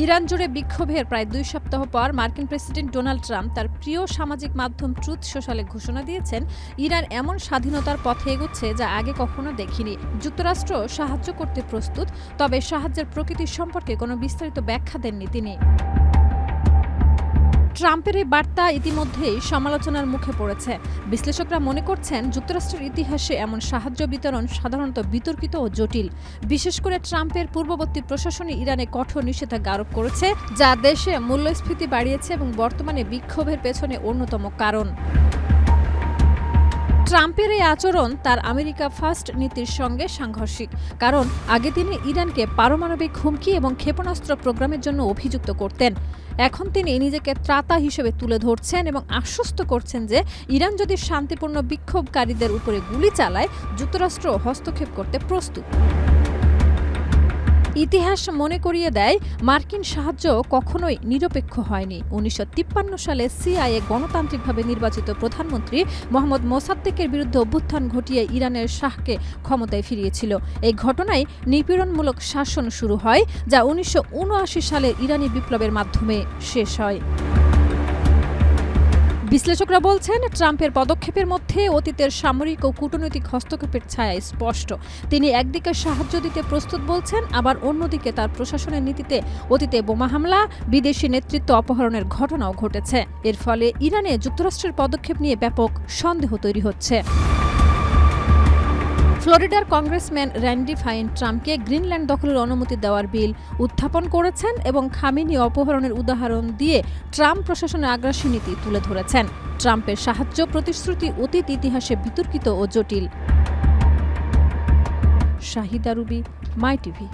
Iran জুড়ে বিক্ষোভের প্রায় ২ সপ্তাহ পর মার্কিন প্রেসিডেন্ট ডোনাল্ড ট্রাম্প তার প্রিয় সামাজিক মাধ্যম ট্রুথ সোশ্যালে ঘোষণা দিয়েছেন, ইরান এমন স্বাধীনতার পথে এগোচ্ছে যা আগে কখনো দেখিনি। যুক্তরাষ্ট্র সাহায্য করতে প্রস্তুত, তবে সাহায্যের প্রকৃতি সম্পর্কে কোনো বিস্তারিত ব্যাখ্যা দেননি তিনি। ট্রাম্পের এই বার্তা ইতিমধ্যেই সমালোচনার মুখে পড়েছে। বিশ্লেষকরা মনে করছেন, যুক্তরাষ্ট্রের ইতিহাসে এমন সাহায্য বিতরণ সাধারণত বিতর্কিত ও জটিল। বিশেষ করে ট্রাম্পের পূর্ববর্তী প্রশাসনই ইরানে কঠোর নিষেধাজ্ঞা আরোপ করেছে, যা দেশে মূল্যস্ফীতি বাড়িয়েছে এবং বর্তমানে বিক্ষোভের পেছনে অন্যতম কারণ। ট্রাম্পের এই আচরণ তার আমেরিকা ফার্স্ট নীতির সঙ্গে সাংঘর্ষিক, কারণ আগে তিনি ইরানকে পারমাণবিক হুমকি এবং ক্ষেপণাস্ত্র প্রোগ্রামের জন্য অভিযুক্ত করতেন। এখন তিনি নিজেকে ত্রাতা হিসেবে তুলে ধরছেন এবং আশ্বস্ত করছেন যে ইরান যদি শান্তিপূর্ণ বিক্ষোভকারীদের উপরে গুলি চালায়, যুক্তরাষ্ট্র হস্তক্ষেপ করতে প্রস্তুত। ইতিহাস মনে করিয়ে দেয়, মার্কিন সাহায্য কখনোই নিরপেক্ষ হয়নি। ১৯৫৩ সালে সিআইএ গণতান্ত্রিকভাবে নির্বাচিত প্রধানমন্ত্রী মোহাম্মদ মোসাদ্দেকের বিরুদ্ধে অভ্যুত্থান ঘটিয়ে ইরানের শাহকে ক্ষমতায় ফিরিয়েছিল। এই ঘটনায় নিপীড়নমূলক শাসন শুরু হয়, যা ১৯৭৯ সালের ইরানি বিপ্লবের মাধ্যমে শেষ হয়। বিশ্লেষকরা বলছেন, ট্রাম্পের পদক্ষেপের মধ্যে অতীতের সামরিক ও কূটনৈতিক হস্তক্ষেপের ছায়া স্পষ্ট। তিনি একদিকে সাহায্য দিতে প্রস্তুত বলছেন, আবার অন্যদিকে তার প্রশাসনের নীতিতে অতীতে বোমা হামলা, বিদেশি নেতৃত্ব অপহরণের ঘটনাও ঘটেছে। এর ফলে ইরানে যুক্তরাষ্ট্রের পদক্ষেপ নিয়ে ব্যাপক সন্দেহ তৈরি হচ্ছে। ফ্লোরিডার কংগ্রেসম্যান র্যান্ডি ফাইন ট্রাম্পকে গ্রিনল্যান্ড দখলের অনুমতি দেওয়ার বিল উত্থাপন করেছেন এবং খামেনি অপহরণের উদাহরণ দিয়ে ট্রাম্প প্রশাসনের আগ্রাসী নীতি তুলে ধরেছেন। ট্রাম্পের সাহায্য প্রতিশ্রুতি অতীত ইতিহাসে বিতর্কিত ও জটিল। শাহিদা রুবি, মাই টিভি।